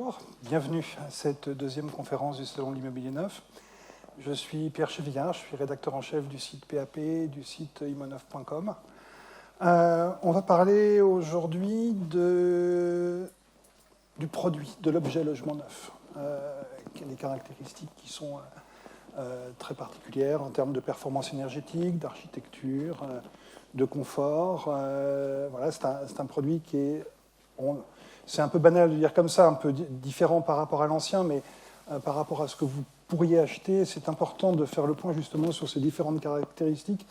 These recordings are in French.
Bonjour, bienvenue à cette deuxième conférence du Salon de l'immobilier neuf. Je suis Pierre Chevillard, je suis rédacteur en chef du site PAP, du site immoneuf.com. On va parler aujourd'hui du produit, de l'objet logement neuf, qui a des caractéristiques qui sont très particulières en termes de performance énergétique, d'architecture, de confort. Voilà, c'est un produit qui est... c'est un peu banal de dire comme ça, un peu différent par rapport à l'ancien, mais par rapport à ce que vous pourriez acheter, c'est important de faire le point justement sur ces différentes caractéristiques.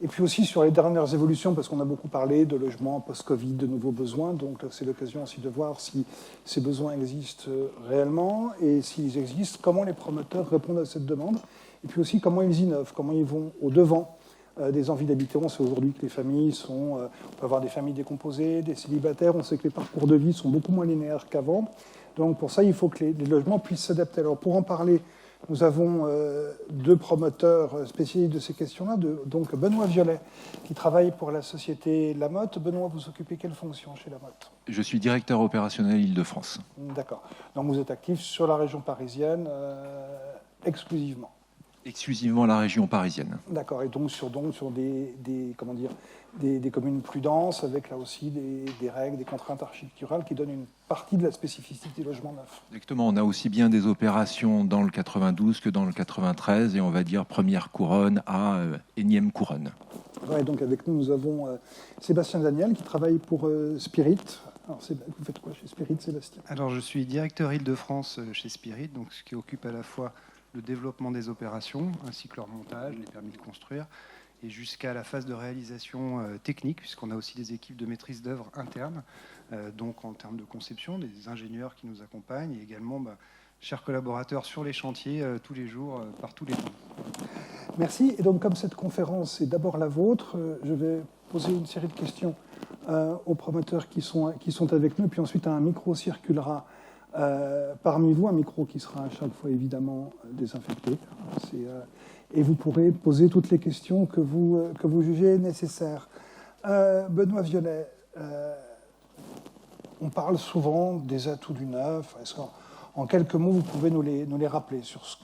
Et puis aussi sur les dernières évolutions, parce qu'on a beaucoup parlé de logement post-Covid, de nouveaux besoins. Donc c'est l'occasion aussi de voir si ces besoins existent réellement et s'ils existent, comment les promoteurs répondent à cette demande. Et puis aussi comment ils innovent, comment ils vont au-devant des envies d'habiter. On sait aujourd'hui que les familles sont... on peut avoir des familles décomposées, des célibataires. On sait que les parcours de vie sont beaucoup moins linéaires qu'avant. Donc pour ça, il faut que les logements puissent s'adapter. Alors pour en parler, nous avons deux promoteurs spécialistes de ces questions-là. Donc Benoît Violet, qui travaille pour la société Lamotte. Benoît, vous occupez quelle fonction chez Lamotte ? Je suis directeur opérationnel Île-de-France. D'accord. Donc vous êtes actif sur la région parisienne exclusivement. Exclusivement la région parisienne. D'accord, et donc sur des communes plus denses, avec là aussi des règles, des contraintes architecturales qui donnent une partie de la spécificité des logements neufs. Exactement, on a aussi bien des opérations dans le 92 que dans le 93, et on va dire première couronne à énième couronne. Ouais, donc avec nous avons Sébastien Daniel qui travaille pour Spirit. Alors, vous faites quoi chez Spirit, Sébastien ? Alors je suis directeur Île-de-France chez Spirit, donc ce qui occupe à la fois le développement des opérations, ainsi que leur montage, les permis de construire, et jusqu'à la phase de réalisation technique, puisqu'on a aussi des équipes de maîtrise d'œuvre internes, donc en termes de conception, des ingénieurs qui nous accompagnent, et également, chers collaborateurs sur les chantiers, tous les jours, par tous les temps. Merci. Et donc, comme cette conférence est d'abord la vôtre, je vais poser une série de questions aux promoteurs qui sont avec nous, puis ensuite un micro circulera parmi vous, un micro qui sera à chaque fois évidemment désinfecté. Et vous pourrez poser toutes les questions que vous jugez nécessaires. Benoît Violet, on parle souvent des atouts du neuf. Est-ce qu'en quelques mots, vous pouvez nous les rappeler sur ce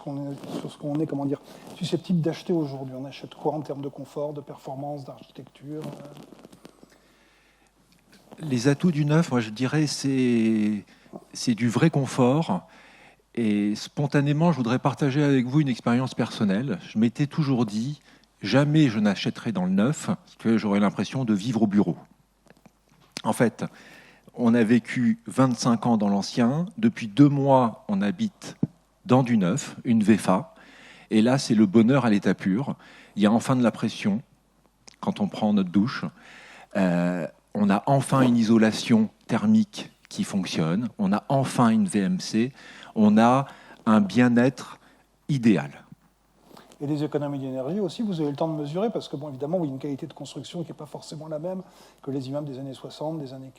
qu'on est, comment dire, susceptible d'acheter aujourd'hui? On achète quoi en termes de confort, de performance, d'architecture? Les atouts du neuf, moi je dirais, c'est du vrai confort. Et spontanément, je voudrais partager avec vous une expérience personnelle. Je m'étais toujours dit, jamais je n'achèterai dans le neuf, parce que j'aurais l'impression de vivre au bureau. En fait, on a vécu 25 ans dans l'ancien. Depuis 2 mois, on habite dans du neuf, une VFA. Et là, c'est le bonheur à l'état pur. Il y a enfin de la pression quand on prend notre douche. On a enfin une isolation thermique qui fonctionne. On a enfin une VMC. On a un bien-être idéal. Et des économies d'énergie aussi, vous avez le temps de mesurer, parce que, bon, évidemment, il y a une qualité de construction qui n'est pas forcément la même que les immeubles des années 60, des années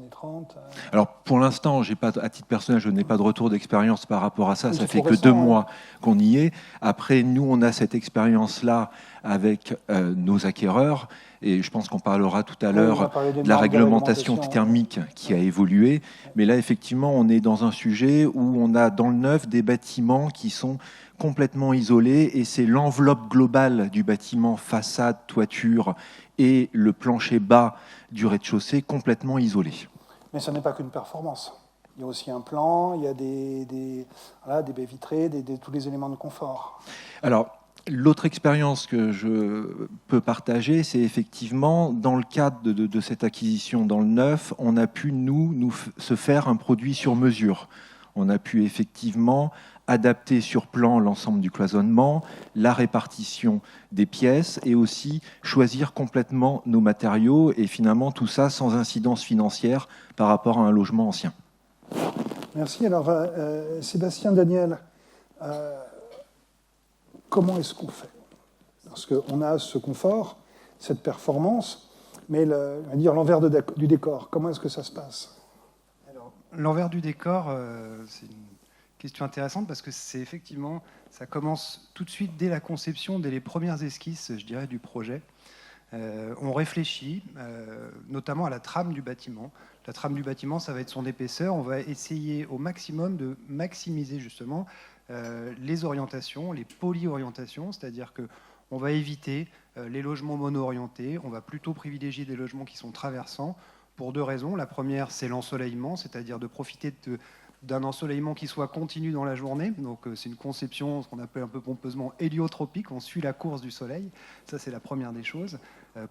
30. Alors, pour l'instant, à titre personnel, je n'ai pas de retour d'expérience par rapport à ça. Oui, ça fait que récent, 2 mois qu'on y est. Après, nous, on a cette expérience-là avec nos acquéreurs. Et je pense qu'on parlera tout à l'heure de la réglementation thermique qui a évolué. Mais là, effectivement, on est dans un sujet où on a dans le neuf des bâtiments qui sont complètement isolés, et c'est l'enveloppe globale du bâtiment, façade, toiture et le plancher bas du rez-de-chaussée complètement isolés. Mais ce n'est pas qu'une performance. Il y a aussi un plan, il y a des baies vitrées, tous les éléments de confort. Alors, l'autre expérience que je peux partager, c'est effectivement, dans le cadre de cette acquisition dans le neuf, on a pu, se faire un produit sur mesure. On a pu effectivement adapter sur plan l'ensemble du cloisonnement, la répartition des pièces et aussi choisir complètement nos matériaux, et finalement tout ça sans incidence financière par rapport à un logement ancien. Merci. Alors, Sébastien Daniel, comment est-ce qu'on fait? Parce qu'on a ce confort, cette performance, mais l'envers du décor, comment est-ce que ça se passe? Alors, l'envers du décor, c'est une question intéressante, parce que c'est effectivement, ça commence tout de suite dès la conception, dès les premières esquisses, je dirais, du projet. On réfléchit notamment à la trame du bâtiment. La trame du bâtiment, ça va être son épaisseur. On va essayer au maximum de maximiser justement les orientations, les polyorientations, c'est-à-dire qu'on va éviter les logements mono-orientés. On va plutôt privilégier des logements qui sont traversants pour 2 raisons. La première, c'est l'ensoleillement, c'est-à-dire de profiter d'un ensoleillement qui soit continu dans la journée. Donc c'est une conception, ce qu'on appelle un peu pompeusement héliotropique, on suit la course du soleil. Ça, c'est la première des choses,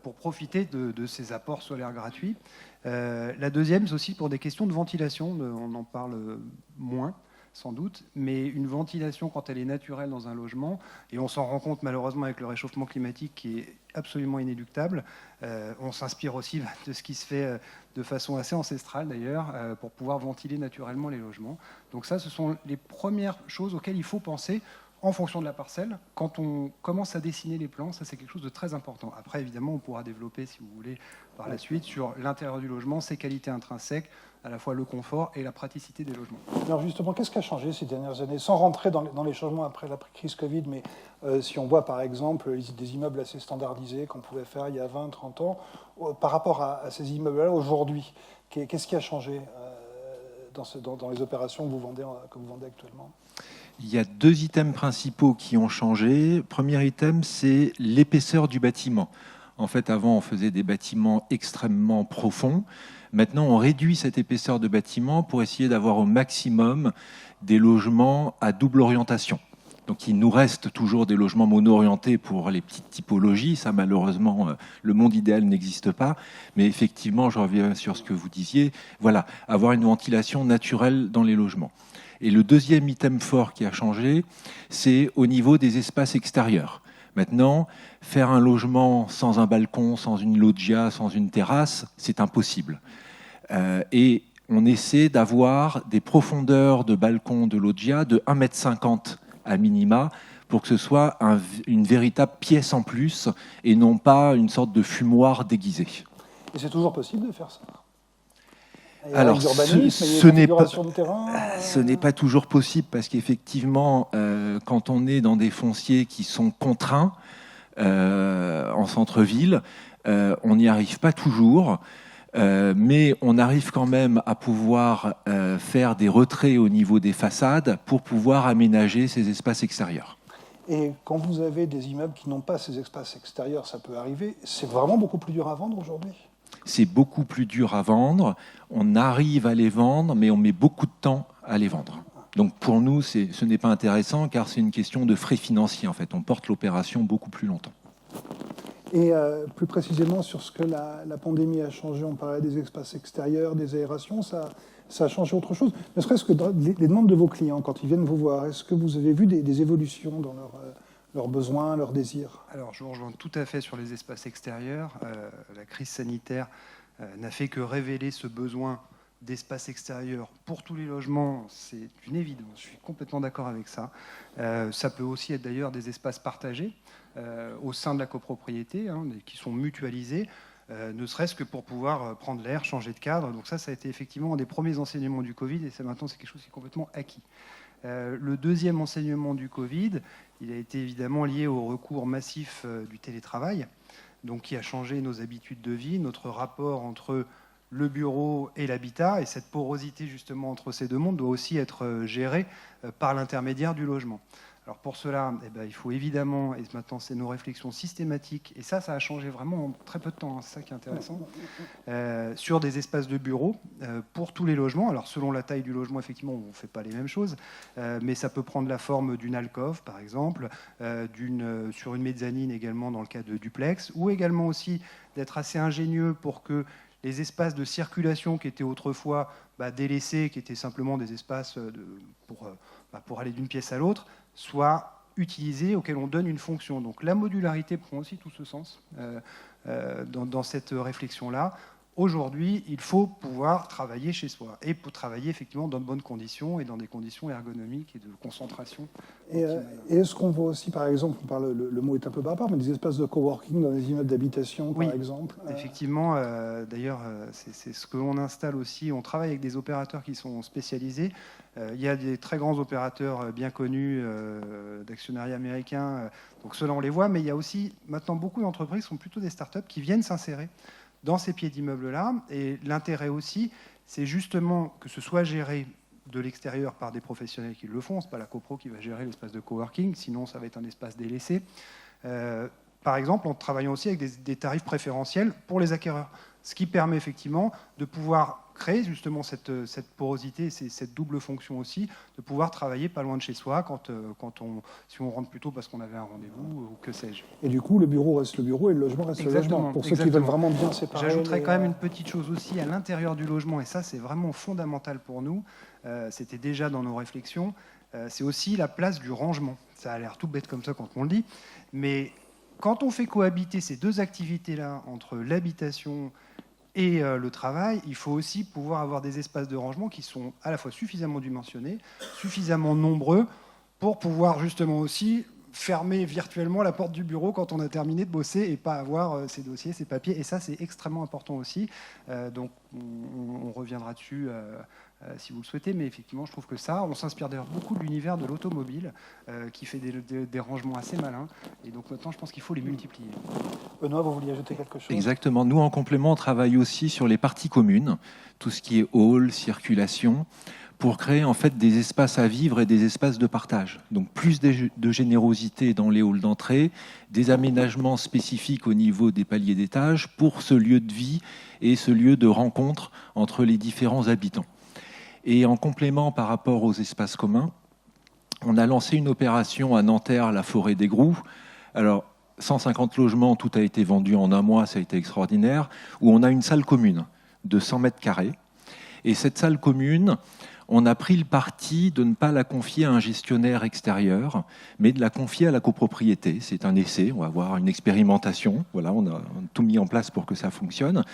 pour profiter de ces apports solaires gratuits. La deuxième, c'est aussi pour des questions de ventilation. On en parle moins, sans doute, mais une ventilation, quand elle est naturelle dans un logement, et on s'en rend compte malheureusement avec le réchauffement climatique qui est absolument inéluctable, on s'inspire aussi de ce qui se fait de façon assez ancestrale d'ailleurs, pour pouvoir ventiler naturellement les logements. Donc ça, ce sont les premières choses auxquelles il faut penser en fonction de la parcelle. Quand on commence à dessiner les plans, ça c'est quelque chose de très important. Après, évidemment, on pourra développer, si vous voulez, par la suite, sur l'intérieur du logement, ses qualités intrinsèques, à la fois le confort et la praticité des logements. Alors justement, qu'est-ce qui a changé ces dernières années? Sans rentrer dans les changements après la crise Covid, mais si on voit par exemple des immeubles assez standardisés qu'on pouvait faire il y a 20, 30 ans, par rapport à ces immeubles-là aujourd'hui, qu'est-ce qui a changé dans les opérations que vous vendez actuellement? Il y a 2 items principaux qui ont changé. Premier item, c'est l'épaisseur du bâtiment. En fait, avant, on faisait des bâtiments extrêmement profonds. Maintenant, on réduit cette épaisseur de bâtiment pour essayer d'avoir au maximum des logements à double orientation. Donc, il nous reste toujours des logements mono-orientés pour les petites typologies. Ça, malheureusement, le monde idéal n'existe pas. Mais effectivement, je reviens sur ce que vous disiez. Voilà, avoir une ventilation naturelle dans les logements. Et le deuxième item fort qui a changé, c'est au niveau des espaces extérieurs. Maintenant, faire un logement sans un balcon, sans une loggia, sans une terrasse, c'est impossible. Et on essaie d'avoir des profondeurs de balcon, de loggia de 1,50 m à minima pour que ce soit une véritable pièce en plus et non pas une sorte de fumoir déguisé. Et c'est toujours possible de faire ça? Alors, ce n'est pas toujours possible parce qu'effectivement, quand on est dans des fonciers qui sont contraints en centre-ville, on n'y arrive pas toujours, mais on arrive quand même à pouvoir faire des retraits au niveau des façades pour pouvoir aménager ces espaces extérieurs. Et quand vous avez des immeubles qui n'ont pas ces espaces extérieurs, ça peut arriver, c'est vraiment beaucoup plus dur à vendre aujourd'hui? C'est beaucoup plus dur à vendre. On arrive à les vendre, mais on met beaucoup de temps à les vendre. Donc pour nous, ce n'est pas intéressant car c'est une question de frais financiers. En fait, on porte l'opération beaucoup plus longtemps. Et plus précisément sur ce que la pandémie a changé, on parlait des espaces extérieurs, des aérations, ça a changé autre chose. Ne serait-ce que les demandes de vos clients quand ils viennent vous voir, est-ce que vous avez vu des évolutions dans leurs besoins, leurs désirs? Alors, je vous rejoins tout à fait sur les espaces extérieurs. La crise sanitaire n'a fait que révéler ce besoin d'espace extérieur pour tous les logements. C'est une évidence, je suis complètement d'accord avec ça. Ça peut aussi être d'ailleurs des espaces partagés au sein de la copropriété, qui sont mutualisés, ne serait-ce que pour pouvoir prendre l'air, changer de cadre. Donc ça a été effectivement un des premiers enseignements du Covid, et ça maintenant c'est quelque chose qui est complètement acquis. Le deuxième enseignement du Covid, il a été évidemment lié au recours massif du télétravail, donc qui a changé nos habitudes de vie, notre rapport entre le bureau et l'habitat, et cette porosité justement entre ces 2 mondes doit aussi être gérée par l'intermédiaire du logement. Alors pour cela, il faut évidemment, et maintenant c'est nos réflexions systématiques, et ça a changé vraiment en très peu de temps, c'est ça qui est intéressant, sur des espaces de bureau pour tous les logements. Alors selon la taille du logement, effectivement, on ne fait pas les mêmes choses, mais ça peut prendre la forme d'une alcôve, par exemple, sur une mezzanine également dans le cas de duplex, ou également aussi d'être assez ingénieux pour que les espaces de circulation qui étaient autrefois délaissés, qui étaient simplement des espaces pour aller d'une pièce à l'autre, soient utilisés, auxquels on donne une fonction. Donc la modularité prend aussi tout ce sens dans cette réflexion-là. aujourd'hui, il faut pouvoir travailler chez soi et pour travailler effectivement dans de bonnes conditions et dans des conditions ergonomiques et de concentration. Et est-ce qu'on voit aussi, par exemple, le mot est un peu barbare, mais des espaces de coworking dans les immeubles d'habitation, par exemple Effectivement, d'ailleurs, c'est ce qu'on installe aussi. On travaille avec des opérateurs qui sont spécialisés. Il y a des très grands opérateurs bien connus d'actionnariat américain, donc ceux-là on les voit, mais il y a aussi maintenant beaucoup d'entreprises qui sont plutôt des startups qui viennent s'insérer dans ces pieds d'immeubles-là. Et l'intérêt aussi, c'est justement que ce soit géré de l'extérieur par des professionnels qui le font. Ce n'est pas la copro qui va gérer l'espace de coworking, sinon ça va être un espace délaissé. Par exemple, en travaillant aussi avec des tarifs préférentiels pour les acquéreurs, ce qui permet effectivement de pouvoir créer justement cette porosité, cette double fonction aussi, de pouvoir travailler pas loin de chez soi si on rentre plus tôt parce qu'on avait un rendez-vous ou que sais-je. Et du coup, le bureau reste le bureau et le logement reste le logement. Pour ceux qui veulent vraiment bien séparer. J'ajouterais quand même une petite chose aussi à l'intérieur du logement, et ça c'est vraiment fondamental pour nous, c'était déjà dans nos réflexions, c'est aussi la place du rangement. Ça a l'air tout bête comme ça quand on le dit, mais quand on fait cohabiter ces deux activités-là entre l'habitation et le travail, il faut aussi pouvoir avoir des espaces de rangement qui sont à la fois suffisamment dimensionnés, suffisamment nombreux pour pouvoir justement aussi fermer virtuellement la porte du bureau quand on a terminé de bosser et pas avoir ses dossiers, ses papiers. Et ça, c'est extrêmement important aussi. Donc, on reviendra dessus si vous le souhaitez. Mais effectivement, je trouve que ça, on s'inspire d'ailleurs beaucoup de l'univers de l'automobile qui fait des rangements assez malins. Et donc maintenant, je pense qu'il faut les multiplier. Benoît, vous vouliez ajouter quelque chose ? Exactement. Nous, en complément, on travaille aussi sur les parties communes, tout ce qui est hall, circulation, pour créer en fait des espaces à vivre et des espaces de partage. Donc plus de générosité dans les halls d'entrée, des aménagements spécifiques au niveau des paliers d'étage pour ce lieu de vie et ce lieu de rencontre entre les différents habitants. Et en complément par rapport aux espaces communs, on a lancé une opération à Nanterre, la Forêt des Groux. Alors, 150 logements, tout a été vendu en un mois, ça a été extraordinaire, où on a une salle commune de 100 mètres carrés. Et cette salle commune, on a pris le parti de ne pas la confier à un gestionnaire extérieur, mais de la confier à la copropriété. C'est un essai, on va avoir une expérimentation. Voilà, on a tout mis en place pour que ça fonctionne.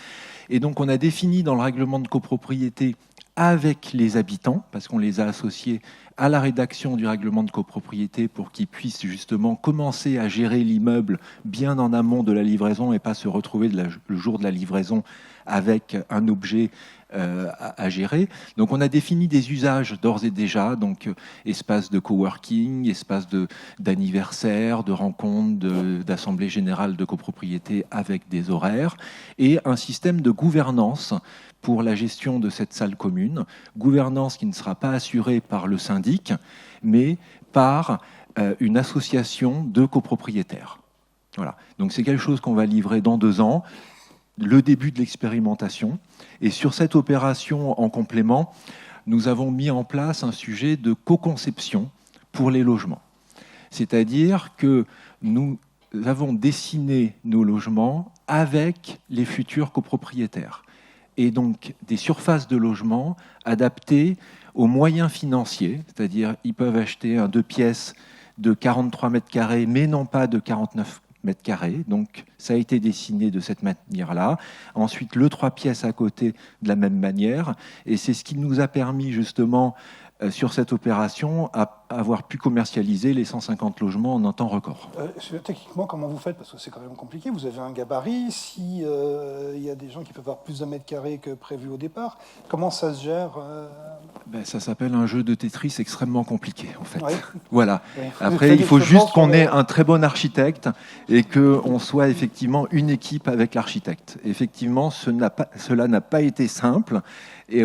Et donc, on a défini dans le règlement de copropriété avec les habitants, parce qu'on les a associés à la rédaction du règlement de copropriété pour qu'ils puissent justement commencer à gérer l'immeuble bien en amont de la livraison et pas se retrouver le jour de la livraison avec un objet à gérer. Donc on a défini des usages d'ores et déjà, donc espace de coworking, espace d'anniversaire, de rencontre, d'assemblée générale de copropriété avec des horaires et un système de gouvernance pour la gestion de cette salle commune, gouvernance qui ne sera pas assurée par le syndic, mais par une association de copropriétaires. Voilà. Donc c'est quelque chose qu'on va livrer dans 2 ans, le début de l'expérimentation. Et sur cette opération en complément, nous avons mis en place un sujet de co-conception pour les logements. C'est-à-dire que nous avons dessiné nos logements avec les futurs copropriétaires. Et donc des surfaces de logement adaptées aux moyens financiers, c'est-à-dire ils peuvent acheter un 2 pièces de 43 mètres carrés, mais non pas de 49 mètres carrés. Donc ça a été dessiné de cette manière-là. Ensuite, le 3 pièces à côté de la même manière. Et c'est ce qui nous a permis justement, sur cette opération, à avoir pu commercialiser les 150 logements en un temps record. Techniquement, comment vous faites ? Parce que c'est quand même compliqué. Vous avez un gabarit. Si y a des gens qui peuvent avoir plus d'un mètre carré que prévu au départ, comment ça se gère ? Ça s'appelle un jeu de Tetris extrêmement compliqué, en fait. Ouais. Voilà. Ouais. Après, il faut juste qu'on ait un très bon architecte et qu'on soit effectivement une équipe avec l'architecte. Effectivement, cela n'a pas été simple. Et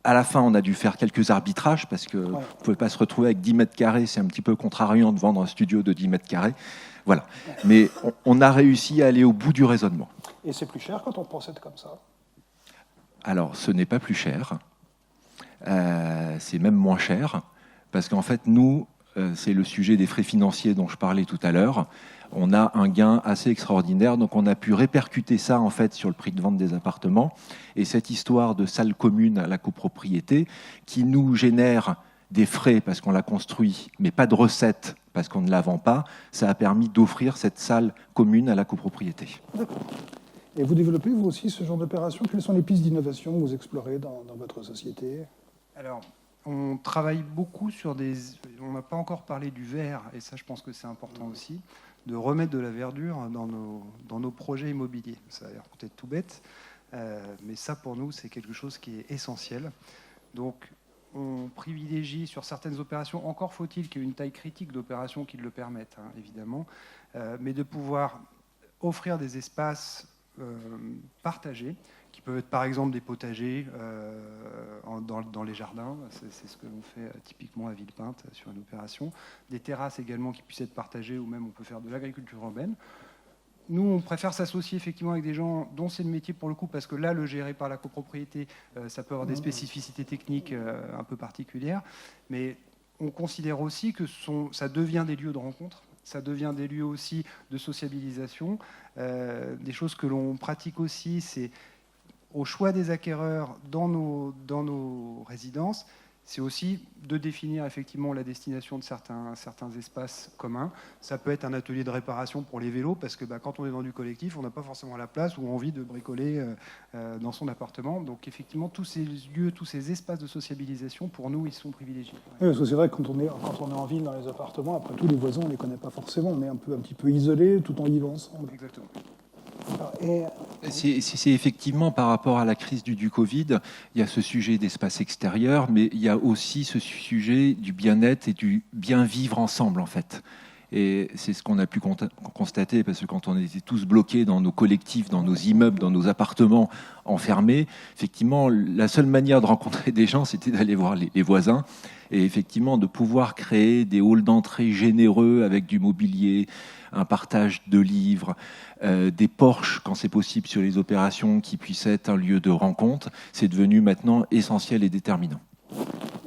à la fin, on a dû faire quelques arbitrages parce qu'on ne pouvait pas se retrouver avec 10 mètres carrés. C'est un petit peu contrariant de vendre un studio de 10 mètres carrés. Voilà. Mais on a réussi à aller au bout du raisonnement. Et c'est plus cher quand on procède comme ça ? Alors, ce n'est pas plus cher. C'est même moins cher. Parce qu'en fait, nous, c'est le sujet des frais financiers dont je parlais tout à l'heure. On a un gain assez extraordinaire, donc on a pu répercuter ça en fait sur le prix de vente des appartements. Et cette histoire de salle commune à la copropriété, qui nous génère des frais parce qu'on l'a construit, mais pas de recettes parce qu'on ne la vend pas, ça a permis d'offrir cette salle commune à la copropriété. D'accord. Et vous développez, vous aussi, ce genre d'opération? Quelles sont les pistes d'innovation que vous explorez dans votre société? Alors, on travaille beaucoup sur des... On n'a pas encore parlé du vert, et ça, je pense que c'est important aussi, de remettre de la verdure dans nos projets immobiliers. Ça a l'air peut-être tout bête, mais ça, pour nous, c'est quelque chose qui est essentiel. Donc, on privilégie sur certaines opérations, encore faut-il qu'il y ait une taille critique d'opération qui le permette, hein, évidemment, mais de pouvoir offrir des espaces partagés, qui peuvent être par exemple des potagers dans les jardins, c'est ce que l'on fait typiquement à Villepinte sur une opération, des terrasses également qui puissent être partagées, ou même on peut faire de l'agriculture urbaine. Nous, on préfère s'associer effectivement avec des gens dont c'est le métier pour le coup, parce que là, le gérer par la copropriété, ça peut avoir des spécificités techniques un peu particulières, mais on considère aussi que ça devient des lieux de rencontre, ça devient des lieux aussi de sociabilisation. Des choses que l'on pratique aussi, c'est au choix des acquéreurs dans nos résidences, c'est aussi de définir effectivement la destination de certains espaces communs. Ça peut être un atelier de réparation pour les vélos, parce que quand on est dans du collectif, on n'a pas forcément la place ou envie de bricoler dans son appartement. Donc effectivement, tous ces lieux, tous ces espaces de sociabilisation, pour nous, ils sont privilégiés. Oui, parce que c'est vrai que quand on est en ville dans les appartements, après tous les voisins, on ne les connaît pas forcément, on est un petit peu isolé tout en vivant ensemble. Exactement. C'est effectivement par rapport à la crise du Covid, il y a ce sujet d'espace extérieur, mais il y a aussi ce sujet du bien-être et du bien vivre ensemble en fait. Et c'est ce qu'on a pu constater, parce que quand on était tous bloqués dans nos collectifs, dans nos immeubles, dans nos appartements enfermés, effectivement, la seule manière de rencontrer des gens, c'était d'aller voir les voisins. Et effectivement, de pouvoir créer des halls d'entrée généreux avec du mobilier, un partage de livres, des porches, quand c'est possible, sur les opérations qui puissent être un lieu de rencontre, c'est devenu maintenant essentiel et déterminant.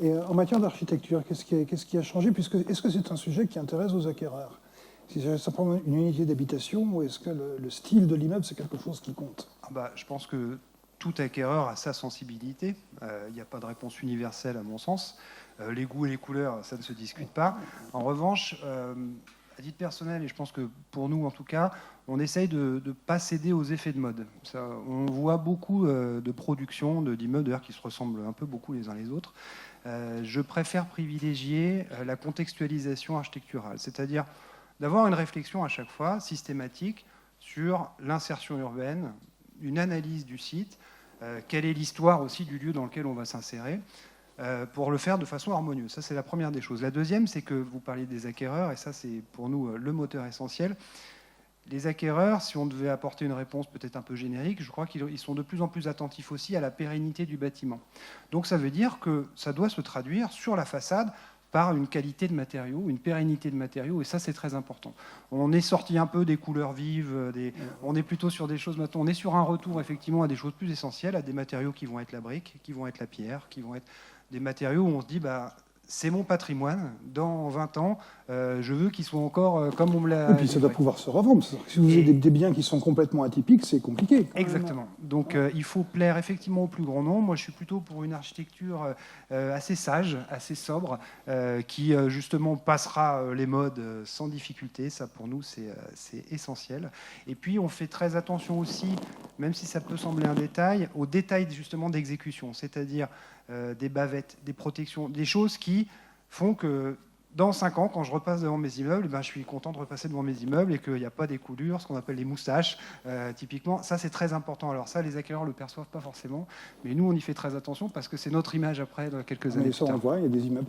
Et en matière d'architecture, qu'est-ce qui a changé, est-ce que c'est un sujet qui intéresse aux acquéreurs? Si c'est simplement une unité d'habitation, ou est-ce que le style de l'immeuble, c'est quelque chose qui compte? Je pense que tout acquéreur a sa sensibilité. Il n'y a pas de réponse universelle à mon sens. Les goûts et les couleurs, ça ne se discute pas. En revanche, à titre personnel, et je pense que pour nous en tout cas, on essaye de ne pas céder aux effets de mode. On voit beaucoup de productions d'immeubles d'ailleurs qui se ressemblent un peu beaucoup les uns les autres. Je préfère privilégier la contextualisation architecturale, c'est-à-dire d'avoir une réflexion à chaque fois systématique sur l'insertion urbaine, une analyse du site, quelle est l'histoire aussi du lieu dans lequel on va s'insérer, pour le faire de façon harmonieuse. Ça, c'est la première des choses. La deuxième, c'est que vous parliez des acquéreurs, et ça, c'est pour nous le moteur essentiel. Les acquéreurs, si on devait apporter une réponse peut-être un peu générique, je crois qu'ils sont de plus en plus attentifs aussi à la pérennité du bâtiment. Donc ça veut dire que ça doit se traduire sur la façade par une qualité de matériaux, une pérennité de matériaux, et ça c'est très important. On est sorti un peu des couleurs vives, on est plutôt sur des choses maintenant, on est sur un retour effectivement à des choses plus essentielles, à des matériaux qui vont être la brique, qui vont être la pierre, qui vont être des matériaux où on se dit c'est mon patrimoine, dans 20 ans, je veux qu'ils soient encore comme on me l'a... Et puis ça doit pouvoir se revendre. Si vous avez des biens qui sont complètement atypiques, c'est compliqué. Exactement. Donc il faut plaire effectivement au plus grand nombre. Moi je suis plutôt pour une architecture assez sage, assez sobre, qui justement passera les modes sans difficulté. Ça pour nous c'est essentiel. Et puis on fait très attention aussi, même si ça peut sembler un détail, aux détails justement d'exécution, c'est-à-dire des bavettes, des protections, des choses qui font que dans 5 ans, quand je repasse devant mes immeubles, je suis content de repasser devant mes immeubles et qu'il n'y a pas des coulures, ce qu'on appelle les moustaches, typiquement. Ça, c'est très important. Alors ça, les acquéreurs ne le perçoivent pas forcément, mais nous, on y fait très attention parce que c'est notre image après, dans quelques années. Mais ça, on le voit, il y a des immeubles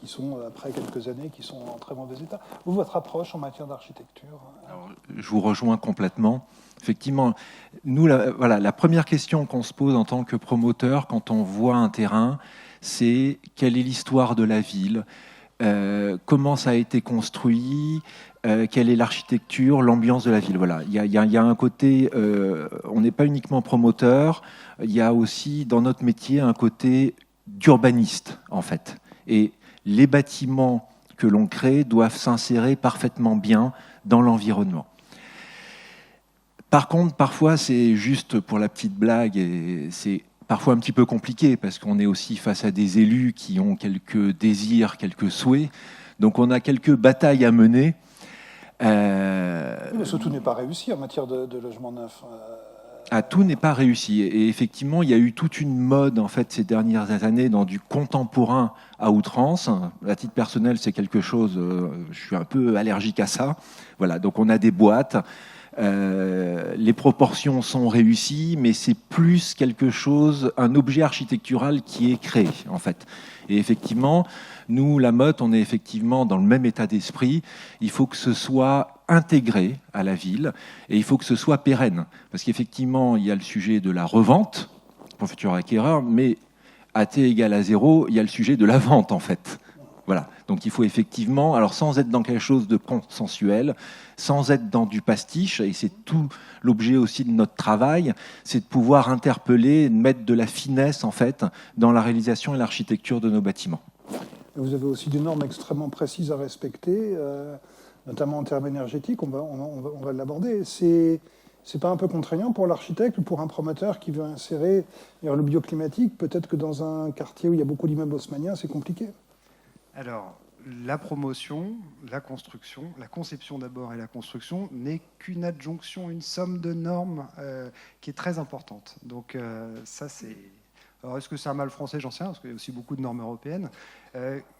qui sont, après quelques années, qui sont en très mauvais état. Vous, votre approche en matière d'architecture? Alors, je vous rejoins complètement. Effectivement, nous, la première question qu'on se pose en tant que promoteur quand on voit un terrain, c'est quelle est l'histoire de la ville, comment ça a été construit, quelle est l'architecture, l'ambiance de la ville. Voilà, il y a un côté, on n'est pas uniquement promoteur, il y a aussi dans notre métier un côté d'urbaniste en fait. Et les bâtiments que l'on crée doivent s'insérer parfaitement bien dans l'environnement. Par contre, parfois, c'est juste pour la petite blague, et c'est parfois un petit peu compliqué, parce qu'on est aussi face à des élus qui ont quelques désirs, quelques souhaits. Donc on a quelques batailles à mener. Mais surtout n'est pas réussi en matière de logement neuf. Tout n'est pas réussi. Et effectivement, il y a eu toute une mode en fait ces dernières années dans du contemporain à outrance. À titre personnel, c'est quelque chose. Je suis un peu allergique à ça. Voilà. Donc on a des boîtes. Les proportions sont réussies, mais c'est plus quelque chose, un objet architectural qui est créé en fait. Et effectivement, nous, la Motte, on est effectivement dans le même état d'esprit. Il faut que ce soit intégré à la ville et il faut que ce soit pérenne. Parce qu'effectivement, il y a le sujet de la revente pour futurs acquéreurs, mais à T égale à 0, il y a le sujet de la vente en fait. Voilà. Donc il faut effectivement, alors sans être dans quelque chose de consensuel, sans être dans du pastiche, et c'est tout l'objet aussi de notre travail, c'est de pouvoir interpeller, de mettre de la finesse en fait dans la réalisation et l'architecture de nos bâtiments. Vous avez aussi des normes extrêmement précises à respecter, notamment en termes énergétiques, on va l'aborder. C'est pas un peu contraignant pour l'architecte ou pour un promoteur qui veut insérer le bioclimatique? Peut-être que dans un quartier où il y a beaucoup d'immeubles haussmanniens, c'est compliqué. Alors, la promotion, la construction, la conception d'abord et la construction n'est qu'une adjonction, une somme de normes qui est très importante. Donc ça, c'est... Alors, est-ce que c'est un mal français? J'en sais rien, parce qu'il y a aussi beaucoup de normes européennes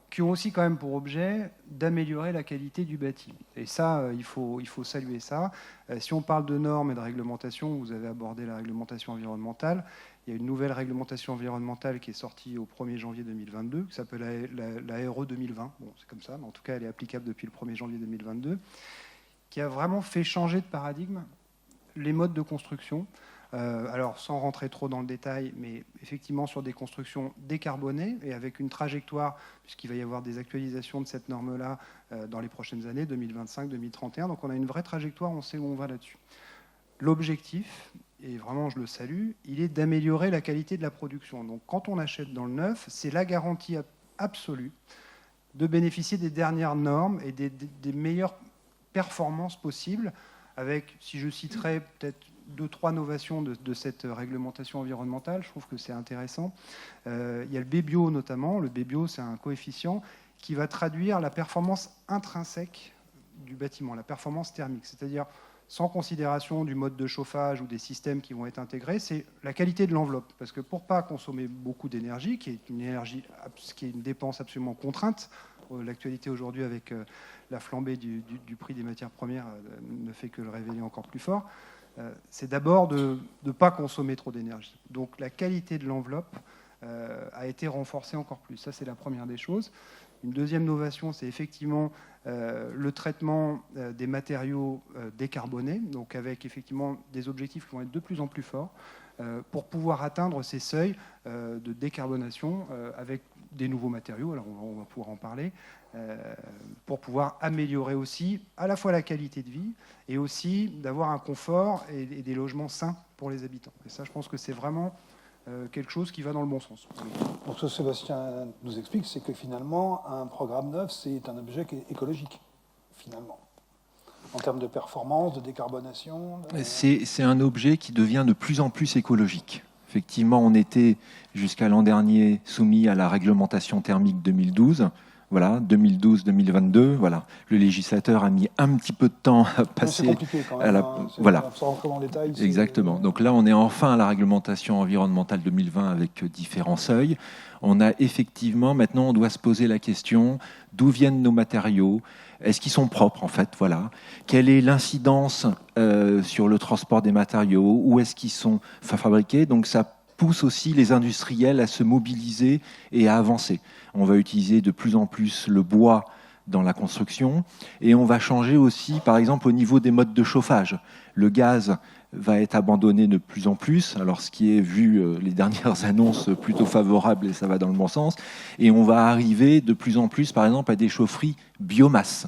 qui ont aussi quand même pour objet d'améliorer la qualité du bâti. Et ça, il faut saluer ça. Si on parle de normes et de réglementation, vous avez abordé la réglementation environnementale. Il y a une nouvelle réglementation environnementale qui est sortie au 1er janvier 2022, qui s'appelle la RE 2020. Bon, c'est comme ça, mais en tout cas, elle est applicable depuis le 1er janvier 2022, qui a vraiment fait changer de paradigme les modes de construction. Alors, sans rentrer trop dans le détail, mais effectivement sur des constructions décarbonées et avec une trajectoire, puisqu'il va y avoir des actualisations de cette norme-là dans les prochaines années, 2025-2031. Donc, on a une vraie trajectoire, on sait où on va là-dessus. L'objectif, et vraiment je le salue, il est d'améliorer la qualité de la production. Donc quand on achète dans le neuf, c'est la garantie absolue de bénéficier des dernières normes et des meilleures performances possibles, avec, si je citerai peut-être 2-3 novations de cette réglementation environnementale, je trouve que c'est intéressant. Il y a le BBio notamment. Le BBio, c'est un coefficient qui va traduire la performance intrinsèque du bâtiment, la performance thermique, c'est-à-dire sans considération du mode de chauffage ou des systèmes qui vont être intégrés, c'est la qualité de l'enveloppe. Parce que pour ne pas consommer beaucoup d'énergie, qui est une dépense absolument contrainte, l'actualité aujourd'hui avec la flambée du prix des matières premières ne fait que le révéler encore plus fort, c'est d'abord de ne pas consommer trop d'énergie. Donc la qualité de l'enveloppe a été renforcée encore plus. Ça, c'est la première des choses. Une deuxième novation, c'est effectivement le traitement des matériaux décarbonés, donc avec effectivement des objectifs qui vont être de plus en plus forts pour pouvoir atteindre ces seuils de décarbonation avec des nouveaux matériaux, alors on va pouvoir en parler, pour pouvoir améliorer aussi à la fois la qualité de vie et aussi d'avoir un confort et des logements sains pour les habitants. Et ça, je pense que c'est vraiment quelque chose qui va dans le bon sens. Donc ce que Sébastien nous explique, c'est que finalement, un programme neuf, c'est un objet qui est écologique, finalement, en termes de performance, de décarbonation. C'est un objet qui devient de plus en plus écologique. Effectivement, on était jusqu'à l'an dernier soumis à la réglementation thermique 2012. Voilà, 2012-2022, voilà. Le législateur a mis un petit peu de temps à passer. C'est compliqué quand même. Voilà. Sans rentrer dans le détail. Exactement. Donc là, on est enfin à la réglementation environnementale 2020 avec différents seuils. On a effectivement, maintenant, on doit se poser la question d'où viennent nos matériaux. Est-ce qu'ils sont propres, en fait, voilà. Quelle est l'incidence sur le transport des matériaux? Où est-ce qu'ils sont fabriqués? Donc ça pousse aussi les industriels à se mobiliser et à avancer. On va utiliser de plus en plus le bois dans la construction et on va changer aussi, par exemple, au niveau des modes de chauffage. Le gaz va être abandonné de plus en plus, alors ce qui est vu les dernières annonces plutôt favorables et ça va dans le bon sens, et on va arriver de plus en plus, par exemple, à des chaufferies biomasse.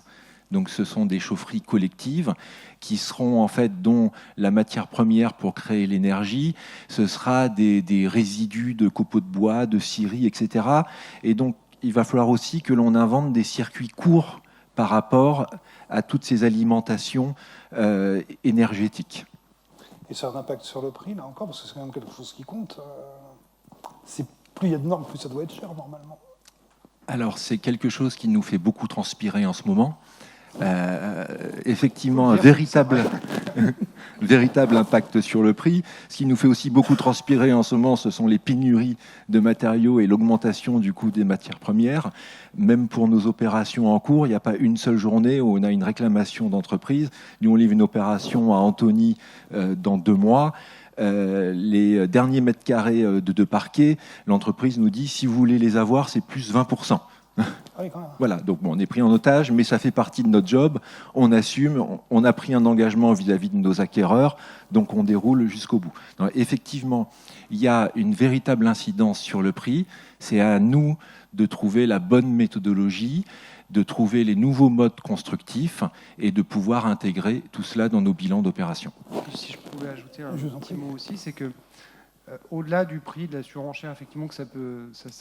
Donc ce sont des chaufferies collectives qui seront en fait, dont la matière première pour créer l'énergie, ce sera des résidus de copeaux de bois, de scierie, etc. Et donc il va falloir aussi que l'on invente des circuits courts par rapport à toutes ces alimentations énergétiques. Et ça a un impact sur le prix, là encore, parce que c'est quand même quelque chose qui compte. Plus il y a de normes, plus ça doit être cher, normalement. Alors, c'est quelque chose qui nous fait beaucoup transpirer en ce moment. Effectivement, un véritable véritable impact sur le prix. Ce qui nous fait aussi beaucoup transpirer en ce moment, ce sont les pénuries de matériaux et l'augmentation du coût des matières premières. Même pour nos opérations en cours, il n'y a pas une seule journée où on a une réclamation d'entreprise. Nous, on livre une opération à Antony dans 2 mois. Les derniers mètres carrés de parquet, l'entreprise nous dit si vous voulez les avoir, c'est plus 20%. Ah oui, quand même. Voilà, donc bon, on est pris en otage, mais ça fait partie de notre job. On assume, on a pris un engagement vis-à-vis de nos acquéreurs, donc on déroule jusqu'au bout. Donc, effectivement, il y a une véritable incidence sur le prix. C'est à nous de trouver la bonne méthodologie, de trouver les nouveaux modes constructifs et de pouvoir intégrer tout cela dans nos bilans d'opération. Si je pouvais ajouter un Je vous en petit prie. mot aussi, c'est que au-delà du prix, de la surenchère effectivement que ça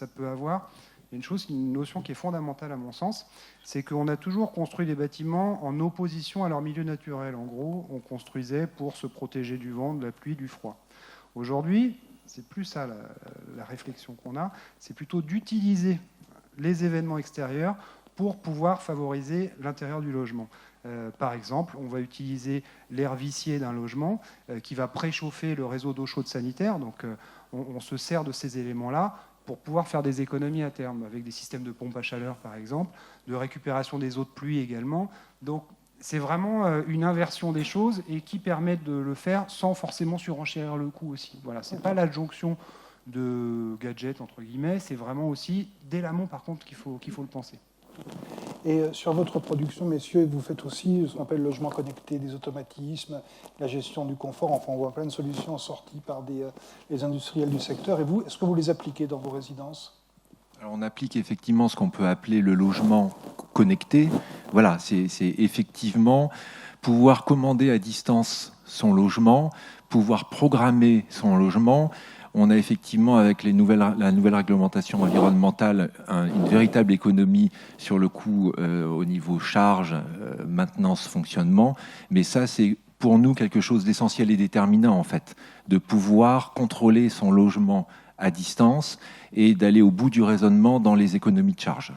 peut avoir, il y a une notion qui est fondamentale à mon sens, c'est qu'on a toujours construit des bâtiments en opposition à leur milieu naturel. En gros, on construisait pour se protéger du vent, de la pluie, du froid. Aujourd'hui, c'est plus ça la réflexion qu'on a, c'est plutôt d'utiliser les événements extérieurs pour pouvoir favoriser l'intérieur du logement. Par exemple, on va utiliser l'air vicié d'un logement qui va préchauffer le réseau d'eau chaude sanitaire. Donc, on se sert de ces éléments-là pour pouvoir faire des économies à terme, avec des systèmes de pompe à chaleur, par exemple, de récupération des eaux de pluie également. Donc, c'est vraiment une inversion des choses et qui permet de le faire sans forcément surenchérir le coût aussi. Voilà, c'est pas l'adjonction de gadgets, entre guillemets, c'est vraiment aussi, dès l'amont, par contre, qu'il faut le penser. Et sur votre production, messieurs, vous faites aussi ce qu'on appelle le logement connecté, des automatismes, la gestion du confort. Enfin, on voit plein de solutions sorties par les industriels du secteur. Et vous, est-ce que vous les appliquez dans vos résidences ? Alors, on applique effectivement ce qu'on peut appeler le logement connecté. Voilà, c'est effectivement pouvoir commander à distance son logement, pouvoir programmer son logement. On a effectivement, avec la nouvelle réglementation environnementale, une véritable économie sur le coût au niveau charge, maintenance, fonctionnement. Mais ça, c'est pour nous quelque chose d'essentiel et déterminant, en fait, de pouvoir contrôler son logement à distance et d'aller au bout du raisonnement dans les économies de charge.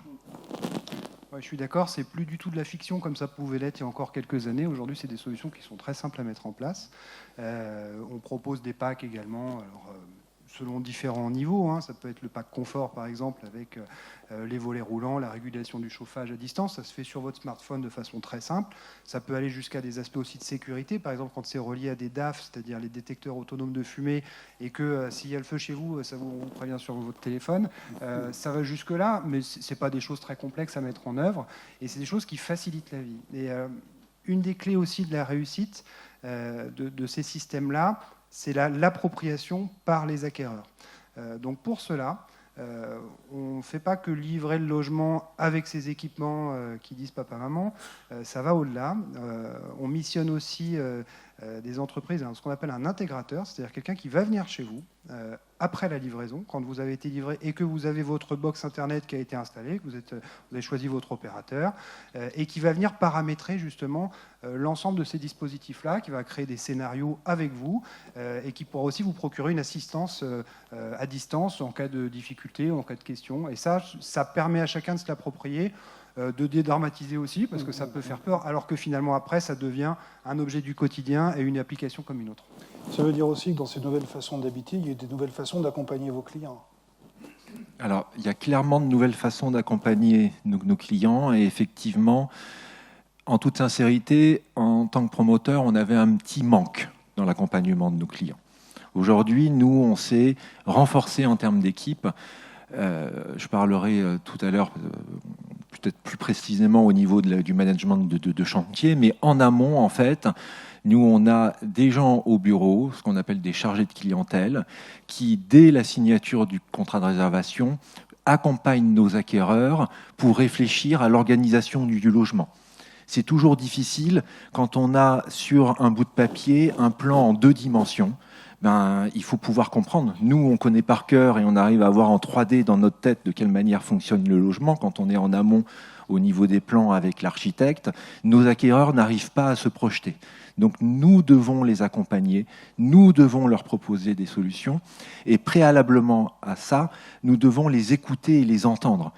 Ouais, je suis d'accord, c'est plus du tout de la fiction comme ça pouvait l'être il y a encore quelques années. Aujourd'hui, c'est des solutions qui sont très simples à mettre en place. On propose des packs également. Alors, selon différents niveaux, hein. Ça peut être le pack confort par exemple avec les volets roulants, la régulation du chauffage à distance, ça se fait sur votre smartphone de façon très simple. Ça peut aller jusqu'à des aspects aussi de sécurité, par exemple quand c'est relié à des DAF, c'est-à-dire les détecteurs autonomes de fumée, et que s'il y a le feu chez vous, ça vous prévient sur votre téléphone. Ça va jusque-là, mais c'est pas des choses très complexes à mettre en œuvre, et c'est des choses qui facilitent la vie. Et une des clés aussi de la réussite de ces systèmes-là, c'est l'appropriation par les acquéreurs. Donc pour cela, on ne fait pas que livrer le logement avec ces équipements qui disent papa-maman, ça va au-delà. On missionne aussi des entreprises, ce qu'on appelle un intégrateur, c'est-à-dire quelqu'un qui va venir chez vous après la livraison, quand vous avez été livré et que vous avez votre box Internet qui a été installée, que vous avez choisi votre opérateur, et qui va venir paramétrer justement l'ensemble de ces dispositifs-là, qui va créer des scénarios avec vous, et qui pourra aussi vous procurer une assistance à distance en cas de difficulté, en cas de question. Et ça permet à chacun de se l'approprier, de dédramatiser aussi, parce que ça peut faire peur, alors que finalement après, ça devient un objet du quotidien et une application comme une autre. Ça veut dire aussi que dans ces nouvelles façons d'habiter, il y a des nouvelles façons d'accompagner vos clients. Alors, il y a clairement de nouvelles façons d'accompagner nos clients, et effectivement, en toute sincérité, en tant que promoteur, on avait un petit manque dans l'accompagnement de nos clients. Aujourd'hui, nous, on s'est renforcé en termes d'équipe. Je parlerai tout à l'heure peut-être plus précisément au niveau du management de chantier, mais en amont, en fait, nous, on a des gens au bureau, ce qu'on appelle des chargés de clientèle, qui, dès la signature du contrat de réservation, accompagnent nos acquéreurs pour réfléchir à l'organisation du logement. C'est toujours difficile quand on a sur un bout de papier un plan en 2 dimensions. Il faut pouvoir comprendre. Nous, on connaît par cœur et on arrive à voir en 3D dans notre tête de quelle manière fonctionne le logement quand on est en amont au niveau des plans avec l'architecte. Nos acquéreurs n'arrivent pas à se projeter. Donc nous devons les accompagner, nous devons leur proposer des solutions, et préalablement à ça, nous devons les écouter et les entendre.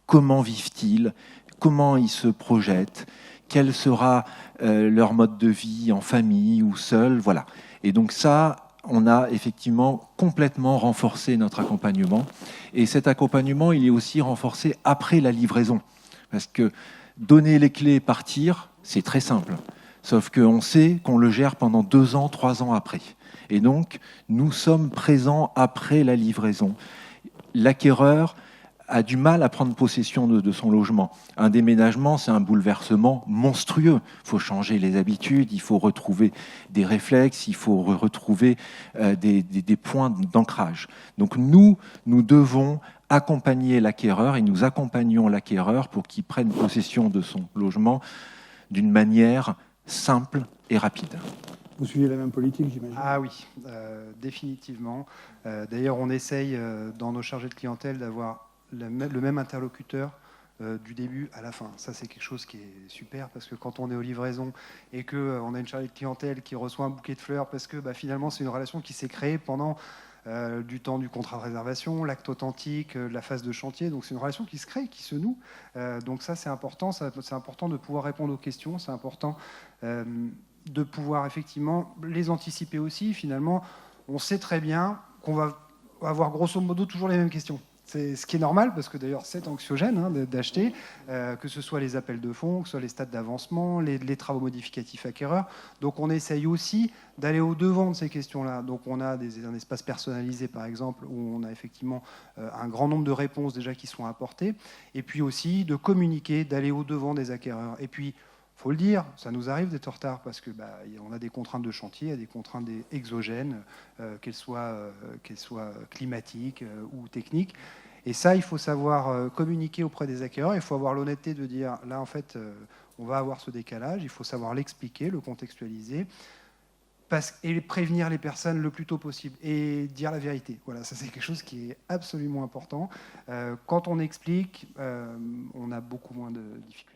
Comment vivent-ils ? Comment ils se projettent ? quel sera leur mode de vie en famille ou seul, voilà. Et donc ça, on a effectivement complètement renforcé notre accompagnement. Et cet accompagnement, il est aussi renforcé après la livraison. Parce que donner les clés et partir, c'est très simple. Sauf qu'on sait qu'on le gère pendant 2 ans, 3 ans après. Et donc, nous sommes présents après la livraison. L'acquéreur a du mal à prendre possession de son logement. Un déménagement, c'est un bouleversement monstrueux. Il faut changer les habitudes, il faut retrouver des réflexes, il faut retrouver des points d'ancrage. Donc nous devons accompagner l'acquéreur et nous accompagnons l'acquéreur pour qu'il prenne possession de son logement d'une manière simple et rapide. Vous suivez la même politique, j'imagine? Ah oui, définitivement. D'ailleurs, on essaye dans nos chargés de clientèle d'avoir le même interlocuteur du début à la fin. Ça, c'est quelque chose qui est super parce que quand on est aux livraisons et qu'on a une chargée de clientèle qui reçoit un bouquet de fleurs parce que finalement, c'est une relation qui s'est créée pendant du temps du contrat de réservation, l'acte authentique, la phase de chantier. Donc, c'est une relation qui se crée, qui se noue. Donc, ça, c'est important. C'est important de pouvoir répondre aux questions. C'est important de pouvoir effectivement les anticiper aussi. Finalement, on sait très bien qu'on va avoir grosso modo toujours les mêmes questions. C'est ce qui est normal, parce que d'ailleurs c'est anxiogène d'acheter, que ce soit les appels de fonds, que ce soit les stades d'avancement, les travaux modificatifs acquéreurs. Donc on essaye aussi d'aller au-devant de ces questions-là. Donc on a un espace personnalisé, par exemple, où on a effectivement un grand nombre de réponses déjà qui sont apportées, et puis aussi de communiquer, d'aller au-devant des acquéreurs. Et puis, il faut le dire, ça nous arrive d'être en retard parce que on a des contraintes de chantier, il y a des contraintes exogènes, qu'elles soient climatiques ou techniques. Et ça, il faut savoir communiquer auprès des acquéreurs. Il faut avoir l'honnêteté de dire, là, en fait, on va avoir ce décalage. Il faut savoir l'expliquer, le contextualiser, et prévenir les personnes le plus tôt possible et dire la vérité. Voilà, ça c'est quelque chose qui est absolument important. Quand on explique, on a beaucoup moins de difficultés.